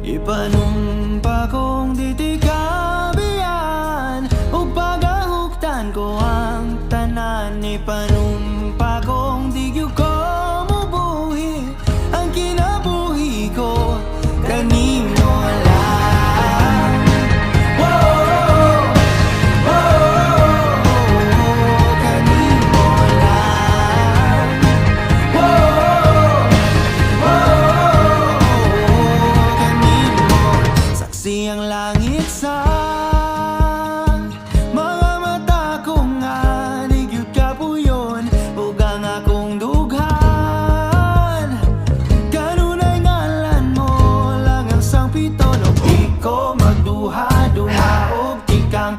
Ipanumpa kong ditikabihan ug pagahuktan ko ang tanan. Ipanumpa kong di gyud ko mubuhi ang kinabuhi ko kanimo lang. Kanimo lang. Kanimo saksi ang langit sa mga mata ko nga di gyud kapuyon ug ang akong dughan. Kanunay ngalan mo lang ang sangpiton ug di ko magduha-duha og ikang